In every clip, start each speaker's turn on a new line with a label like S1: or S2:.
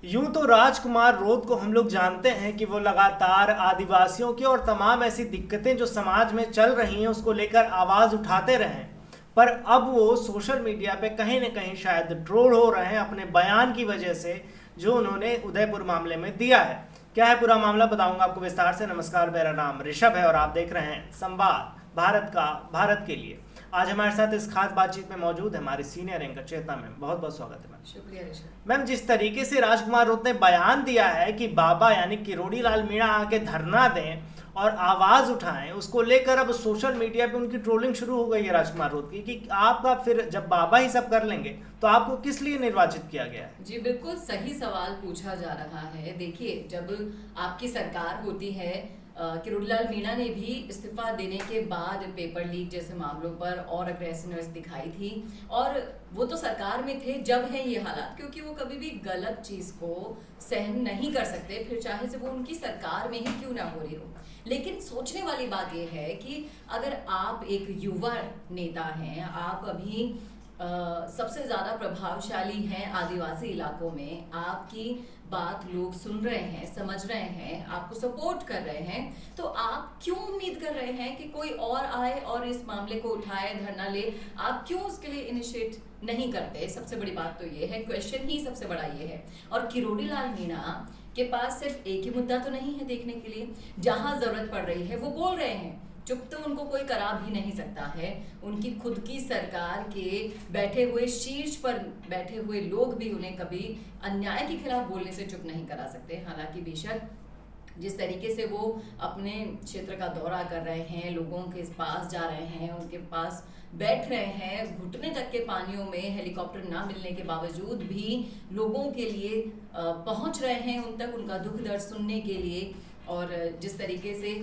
S1: यूं तो राजकुमार रोध को हम लोग जानते हैं कि वो लगातार आदिवासियों की और तमाम ऐसी दिक्कतें जो समाज में चल रही हैं उसको लेकर आवाज़ उठाते रहे। पर अब वो सोशल मीडिया पे कहीं ना कहीं शायद ट्रोल हो रहे हैं अपने बयान की वजह से जो उन्होंने उदयपुर मामले में दिया है। क्या है पूरा मामला बताऊंगा आपको विस्तार से। नमस्कार, मेरा नाम ऋषभ है और आप देख रहे हैं संवाद भारत का भारत के लिए। आज हमारे साथ इस खास बातचीत में मौजूद है हमारे सीनियर एंकर चेतना मैम। बहुत बहुत स्वागत है मैम।
S2: शुक्रिया ऋषभ।
S1: मैम, जिस तरीके से राजकुमार रोत ने बयान दिया है कि बाबा यानी किरोड़ी लाल मीणा आके धरना दें और आवाज उठाएं, उसको लेकर अब सोशल मीडिया पे उनकी ट्रोलिंग शुरू हो गई है राजकुमार रोत की कि आपका फिर जब बाबा ही सब कर लेंगे तो आपको किस लिए निर्वाचित किया गया है।
S2: जी बिल्कुल सही सवाल पूछा जा रहा है। देखिए, जब आपकी सरकार होती है, किरोड़ीलाल मीणा ने भी इस्तीफा देने के बाद पेपर लीक जैसे मामलों पर और अग्रेसिवनेस दिखाई थी। और वो तो सरकार में थे जब है ये हालात, क्योंकि वो कभी भी गलत चीज़ को सहन नहीं कर सकते, फिर चाहे से वो उनकी सरकार में ही क्यों ना हो रही हो। लेकिन सोचने वाली बात ये है कि अगर आप एक युवा नेता हैं, आप अभी सबसे ज़्यादा प्रभावशाली हैं आदिवासी इलाकों में, आपकी बात लोग सुन रहे हैं, समझ रहे हैं, आपको सपोर्ट कर रहे हैं, तो आप क्यों उम्मीद कर रहे हैं कि कोई और आए और इस मामले को उठाए, धरना ले? आप क्यों उसके लिए इनिशिएट नहीं करते? सबसे बड़ी बात तो ये है, क्वेश्चन ही सबसे बड़ा ये है। और किरोड़ी लाल मीणा के पास सिर्फ एक ही मुद्दा तो नहीं है देखने के लिए। जहां जरूरत पड़ रही है वो बोल रहे हैं। चुप तो उनको कोई करा भी नहीं सकता है। उनकी खुद की सरकार के बैठे हुए शीर्ष पर बैठे हुए लोग भी उन्हें कभी अन्याय के खिलाफ बोलने से चुप नहीं करा सकते। हालांकि बेशक जिस तरीके से वो अपने क्षेत्र का दौरा कर रहे हैं, लोगों के पास जा रहे हैं, उनके पास बैठ रहे हैं, घुटने तक के पानियों में हेलीकॉप्टर ना मिलने के बावजूद भी लोगों के लिए पहुंच रहे हैं उन तक, उनका दुख दर्द सुनने के लिए। और जिस तरीके से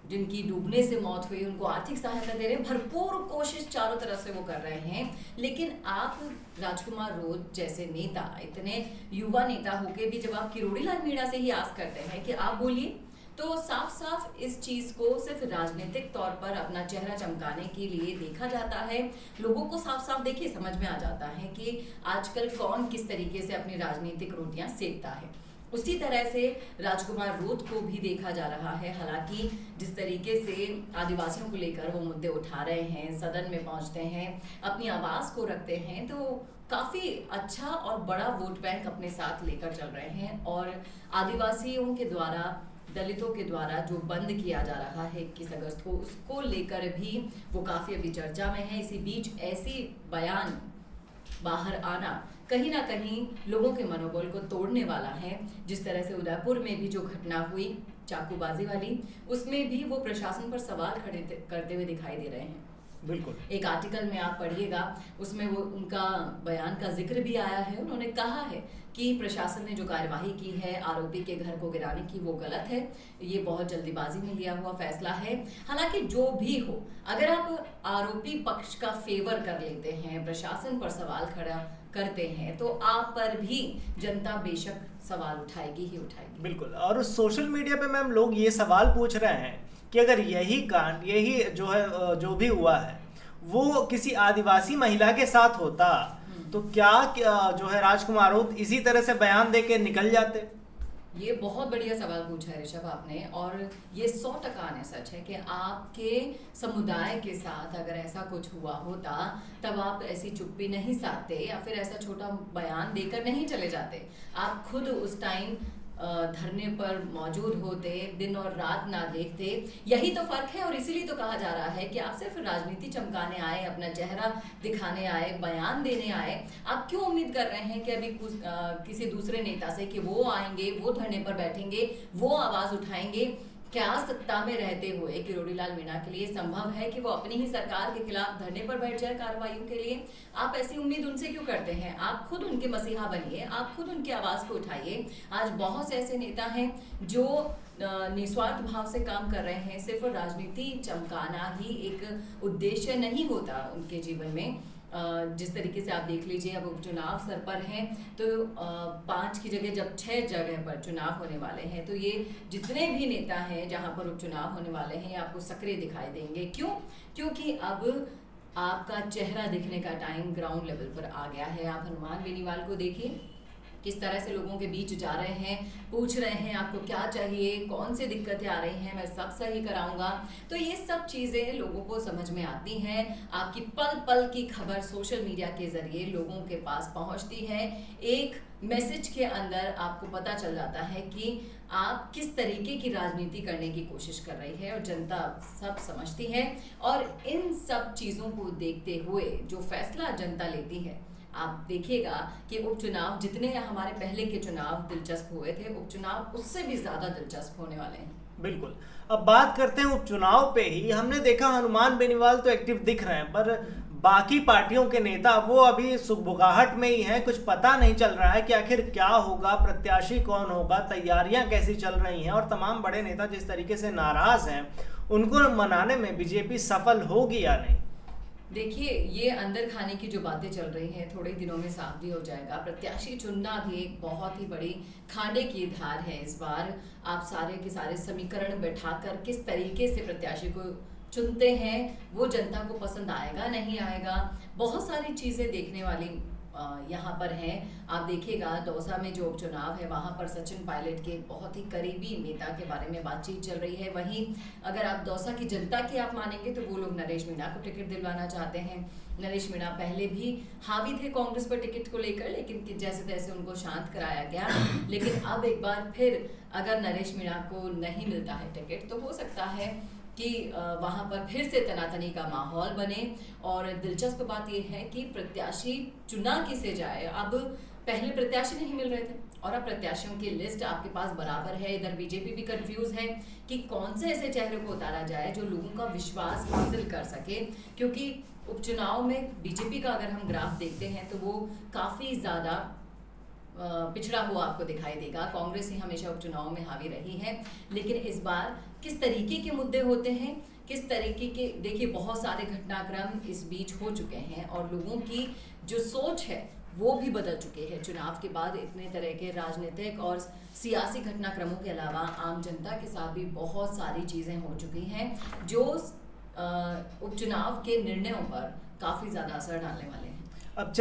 S2: जिनकी डूबने से मौत हुई उनको आर्थिक सहायता दे रहे हैं, भरपूर कोशिश चारों तरफ से वो कर रहे हैं। लेकिन आप राजकुमार रोध जैसे नेता, इतने युवा नेता होके भी जब आप किरोड़ी लाल मीणा से ही आस करते हैं कि आप बोलिए, तो साफ साफ इस चीज को सिर्फ राजनीतिक तौर पर अपना चेहरा चमकाने के लिए देखा जाता है। लोगों को साफ साफ देखिए समझ में आ जाता है कि आजकल कौन किस तरीके से अपनी राजनीतिक रोटियां सेकता है। उसी तरह से राजकुमार रोध को भी देखा जा रहा है। हालांकि जिस तरीके से आदिवासियों को लेकर वो मुद्दे उठा रहे हैं, सदन में पहुंचते हैं, अपनी आवाज़ को रखते हैं, तो काफ़ी अच्छा और बड़ा वोट बैंक अपने साथ लेकर चल रहे हैं। और आदिवासियों के द्वारा, दलितों के द्वारा जो बंद किया जा रहा है 21 अगस्त को, उसको लेकर भी वो काफ़ी अभी चर्चा में है। इसी बीच ऐसी बयान बाहर आना कहीं ना कहीं लोगों के मनोबल को तोड़ने वाला है। जिस तरह से उदयपुर में भी जो घटना हुई चाकूबाजी वाली, उसमें भी वो प्रशासन पर सवाल खड़े करते हुए दिखाई दे रहे हैं।
S1: बिल्कुल।
S2: एक आर्टिकल में आप पढ़िएगा, उसमें वो उनका बयान का जिक्र भी आया है। उन्होंने कहा है कि प्रशासन ने जो कार्यवाही की है आरोपी के घर को गिराने की, वो गलत है, ये बहुत जल्दीबाजी में लिया हुआ फैसला है। हालांकि जो भी हो, अगर आप आरोपी पक्ष का फेवर कर लेते हैं, प्रशासन पर सवाल खड़ा करते हैं, तो आप पर भी जनता बेशक सवाल उठाएगी ही उठाएगी।
S1: बिल्कुल। और उस सोशल मीडिया पे मैम लोग ये सवाल पूछ रहे हैं कि अगर यही कांड, यही जो है जो भी हुआ है वो किसी आदिवासी महिला के साथ होता तो क्या जो है राजकुमार रोध इसी तरह से बयान दे के निकल जाते।
S2: ये बहुत बढ़िया सवाल पूछा है ऋषभ आपने, और ये 100% सच है कि आपके समुदाय के साथ अगर ऐसा कुछ हुआ होता तब आप ऐसी चुप्पी नहीं साधते या फिर ऐसा छोटा बयान देकर नहीं चले जाते। आप खुद उस टाइम धरने पर मौजूद होते, दिन और रात ना देखते। यही तो फर्क है, और इसीलिए तो कहा जा रहा है कि आप सिर्फ राजनीति चमकाने आए, अपना चेहरा दिखाने आए, बयान देने आए। आप क्यों उम्मीद कर रहे हैं कि अभी किसी दूसरे नेता से कि वो आएंगे, वो धरने पर बैठेंगे, वो आवाज उठाएंगे? क्या सत्ता में रहते हुए किरोड़ी लाल मीणा के लिए संभव है कि वो अपनी ही सरकार के खिलाफ धरने पर बैठ जाए कार्रवाइयों के लिए? आप ऐसी उम्मीद उनसे क्यों करते हैं? आप खुद उनके मसीहा बनिए, आप खुद उनकी आवाज़ को उठाइए। आज बहुत से ऐसे नेता हैं जो निस्वार्थ भाव से काम कर रहे हैं। सिर्फ राजनीति चमकाना ही एक उद्देश्य नहीं होता उनके जीवन में। जिस तरीके से आप देख लीजिए, अब उपचुनाव सर पर हैं, तो 5 की जगह जब 6 जगह पर चुनाव होने वाले हैं, तो ये जितने भी नेता हैं जहां पर उपचुनाव होने वाले हैं, आपको सक्रिय दिखाई देंगे। क्यों? क्योंकि अब आपका चेहरा दिखने का टाइम ग्राउंड लेवल पर आ गया है। आप हनुमान बेनीवाल को देखिए, किस तरह से लोगों के बीच जा रहे हैं, पूछ रहे हैं आपको क्या चाहिए, कौन सी दिक्कतें आ रही हैं, मैं सब सही कराऊंगा। तो ये सब चीज़ें लोगों को समझ में आती हैं। आपकी पल पल की खबर सोशल मीडिया के ज़रिए लोगों के पास पहुंचती है। एक मैसेज के अंदर आपको पता चल जाता है कि आप किस तरीके की राजनीति करने की कोशिश कर रही है, और जनता सब समझती है। और इन सब चीज़ों को देखते हुए जो फैसला जनता लेती है, आप देखिएगा कि उपचुनाव जितने हमारे पहले के चुनाव दिलचस्प हुए थे, उपचुनाव उससे भी ज़्यादा दिलचस्प होने वाले हैं।
S1: बिल्कुल। अब बात करते हैं उपचुनाव पे ही। हमने देखा हनुमान बेनीवाल तो एक्टिव दिख रहे हैं, पर बाकी पार्टियों के नेता वो अभी सुगबुगाहट में ही हैं। कुछ पता नहीं चल रहा है कि आखिर क्या होगा, प्रत्याशी कौन होगा, तैयारियां कैसी चल रही हैं, और तमाम बड़े नेता जिस तरीके से नाराज हैं, उनको मनाने में बीजेपी सफल होगी या नहीं।
S2: देखिए, ये अंदर खाने की जो बातें चल रही हैं थोड़े दिनों में साफ भी हो जाएगा। प्रत्याशी चुनना भी एक बहुत ही बड़ी खाने की धार है। इस बार आप सारे के सारे समीकरण बैठाकर किस तरीके से प्रत्याशी को चुनते हैं, वो जनता को पसंद आएगा नहीं आएगा, बहुत सारी चीज़ें देखने वाली यहाँ पर हैं। आप देखिएगा दौसा में जो उपचुनाव है, वहाँ पर सचिन पायलट के बहुत ही करीबी नेता के बारे में बातचीत चल रही है। वहीं अगर आप दौसा की जनता की आप मानेंगे तो वो लोग नरेश मीणा को टिकट दिलवाना चाहते हैं। नरेश मीणा पहले भी हावी थे कांग्रेस पर टिकट को लेकर, लेकिन जैसे तैसे उनको शांत कराया गया। लेकिन अब एक बार फिर अगर नरेश मीणा को नहीं मिलता है टिकट, तो हो सकता है कि वहाँ पर फिर से तनातनी का माहौल बने। और दिलचस्प बात यह है कि प्रत्याशी चुना किसे जाए। अब पहले प्रत्याशी नहीं मिल रहे थे, और अब प्रत्याशियों की लिस्ट आपके पास बराबर है। इधर बीजेपी भी कंफ्यूज है कि कौन से ऐसे चेहरे को उतारा जाए जो लोगों का विश्वास हासिल कर सके, क्योंकि उपचुनाव में बीजेपी का अगर हम ग्राफ देखते हैं तो वो काफ़ी ज़्यादा पिछड़ा हुआ आपको दिखाई देगा। कांग्रेस ही हमेशा उपचुनाव में हावी रही है, लेकिन इस बार किस तरीके के मुद्दे होते हैं, किस तरीके के, देखिए बहुत सारे घटनाक्रम इस बीच हो चुके हैं, और लोगों की जो सोच है वो भी बदल चुके हैं। चुनाव के बाद इतने तरह के राजनीतिक और सियासी घटनाक्रमों के अलावा आम जनता के साथ भी बहुत सारी चीज़ें हो चुकी हैं जो उपचुनाव के निर्णयों पर काफ़ी ज़्यादा असर डालने वाले हैं।
S1: अब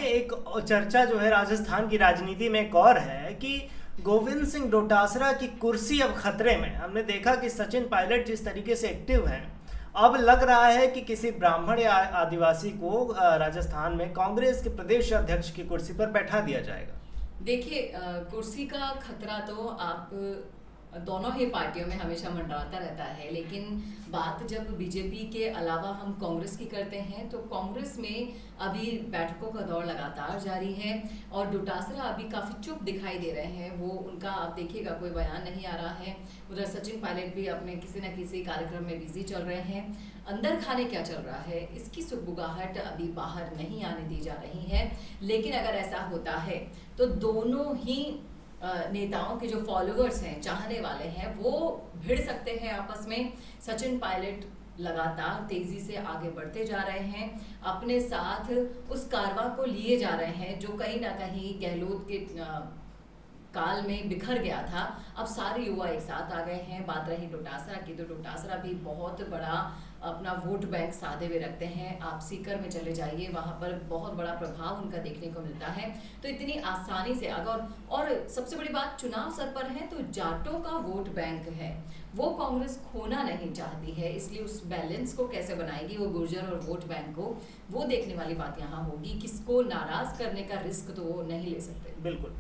S1: एक चर्चा जो है राजस्थान की राजनीति में एक और है कि गोविंद सिंह डोटासरा की कुर्सी अब खतरे में। हमने देखा कि सचिन पायलट जिस तरीके से एक्टिव हैं, अब लग रहा है कि किसी ब्राह्मण या आदिवासी को राजस्थान में कांग्रेस के प्रदेश अध्यक्ष की कुर्सी पर बैठा दिया जाएगा।
S2: देखिए, कुर्सी का खतरा तो आप दोनों ही पार्टियों में हमेशा मंडराता रहता है, लेकिन बात जब बीजेपी के अलावा हम कांग्रेस की करते हैं तो कांग्रेस में अभी बैठकों का दौर लगातार जारी है, और डोटासरा अभी काफ़ी चुप दिखाई दे रहे हैं। वो उनका आप देखिएगा कोई बयान नहीं आ रहा है। उधर सचिन पायलट भी अपने किसी न किसी कार्यक्रम में बिजी चल रहे हैं। अंदर खाने क्या चल रहा है, इसकी सुगबुगाहट अभी बाहर नहीं आने दी जा रही है। लेकिन अगर ऐसा होता है तो दोनों ही नेताओं के जो फॉलोअर्स हैं, चाहने वाले हैं, वो भिड़ सकते हैं आपस में। सचिन पायलट लगातार तेजी से आगे बढ़ते जा रहे हैं, अपने साथ उस कारवां को लिए जा रहे हैं जो कहीं ना कहीं गहलोत के काल में बिखर गया था। अब सारे युवा एक साथ आ गए हैं। बात रही डोटासरा की, तो डोटासरा भी बहुत बड़ा अपना वोट बैंक साधे हुए रखते हैं। आप सीकर में चले जाइए, वहाँ पर बहुत बड़ा प्रभाव उनका देखने को मिलता है। तो इतनी आसानी से अगर, और सबसे बड़ी बात, चुनाव सर पर है तो जाटों का वोट बैंक है, वो कांग्रेस खोना नहीं चाहती है। इसलिए उस बैलेंस को कैसे बनाएगी वो गुर्जर और वोट बैंक को, वो देखने वाली बात यहाँ होगी। किसको नाराज करने का रिस्क तो वो नहीं ले सकते।
S1: बिल्कुल।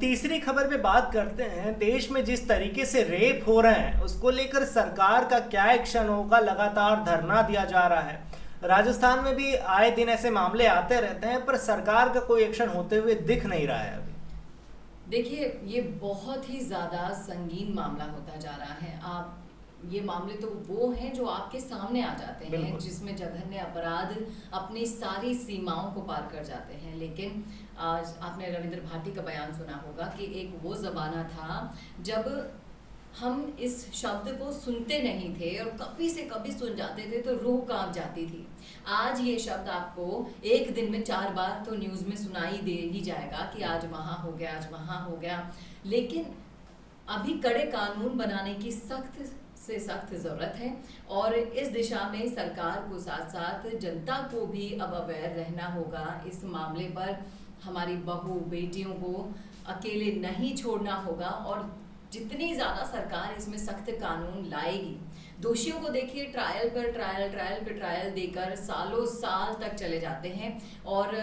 S1: तीसरी खबर पे बात करते हैं। देश में जिस तरीके से रेप हो रहे हैं उसको लेकर सरकार का क्या एक्शन होगा। लगातार धरना दिया जा रहा है। राजस्थान में भी आए दिन ऐसे मामले आते रहते हैं, पर सरकार का कोई एक्शन होते हुए दिख नहीं रहा है अभी।
S2: देखिए, ये बहुत ही ज़्यादा संगीन मामला होता जा रहा है। आप ये मामले तो वो हैं जो आपके सामने आ जाते हैं, जिसमें जघन्य अपराध अपनी सारी सीमाओं को पार कर जाते हैं। लेकिन आज आपने रविंद्र भाटी का बयान सुना होगा कि एक वो ज़माना था जब हम इस शब्द को सुनते नहीं थे, और कभी से कभी सुन जाते थे तो रूह कांप जाती थी। आज ये शब्द आपको एक दिन में 4 बार तो न्यूज़ में सुनाई दे ही जाएगा कि आज वहाँ हो गया, आज वहाँ हो गया। लेकिन अभी कड़े कानून बनाने की सख्त से सख्त ज़रूरत है, और इस दिशा में सरकार को साथ साथ जनता को भी अब अवेयर रहना होगा इस मामले पर। हमारी बहू बेटियों को अकेले नहीं छोड़ना होगा, और जितनी ज़्यादा सरकार इसमें सख्त कानून लाएगी, दोषियों को देखिए ट्रायल पर ट्रायल देकर सालों साल तक चले जाते हैं और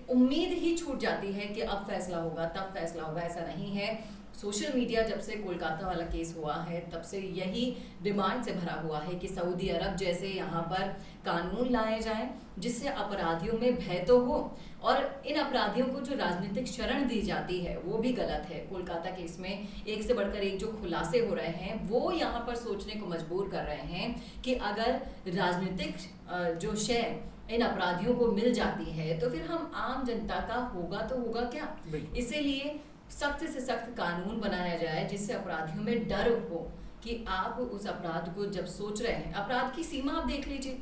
S2: उम्मीद ही छूट जाती है कि अब फैसला होगा, तब फैसला होगा। ऐसा नहीं है। सोशल मीडिया जब से कोलकाता वाला केस हुआ है तब से यही डिमांड से भरा हुआ है कि सऊदी अरब जैसे यहाँ पर कानून लाए जाएं जिससे अपराधियों में भय तो हो, और इन अपराधियों को जो राजनीतिक शरण दी जाती है वो भी गलत है। कोलकाता केस में एक से बढ़कर एक जो खुलासे हो रहे हैं वो यहाँ पर सोचने को मजबूर कर रहे हैं कि अगर राजनीतिक जो शय इन अपराधियों को मिल जाती है तो फिर हम आम जनता का होगा तो होगा क्या। इसीलिए सख्त से सख्त कानून बनाया जाए जिससे अपराधियों में डर हो कि आप उस अपराध को जब सोच रहे हैं, अपराध की सीमा आप देख लीजिए,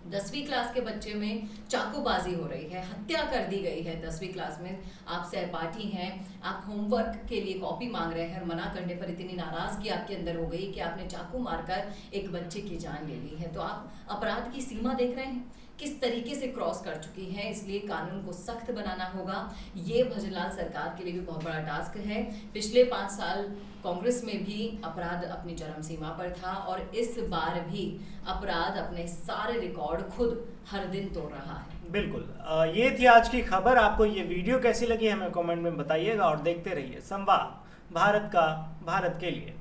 S2: 10वीं क्लास के बच्चे में चाकूबाजी हो रही है, हत्या कर दी गई है 10वीं क्लास में। आप सहपाठी हैं, आप होमवर्क के लिए कॉपी मांग रहे हैं और मना करने पर इतनी नाराजगी आपके अंदर हो गई कि आपने चाकू मारकर एक बच्चे की जान ले ली है। तो आप अपराध की सीमा देख रहे हैं किस तरीके से क्रॉस कर चुकी है। इसलिए कानून को सख्त बनाना होगा। ये भजनलाल सरकार के लिए भी बहुत बड़ा टास्क है। पिछले 5 साल कांग्रेस में भी अपराध अपनी चरम सीमा पर था और इस बार भी अपराध अपने सारे रिकॉर्ड खुद हर दिन तोड़ रहा है।
S1: बिल्कुल। ये थी आज की खबर। आपको ये वीडियो कैसी लगी हमें कमेंट में बताइएगा और देखते रहिए संवाद भारत का, भारत के लिए।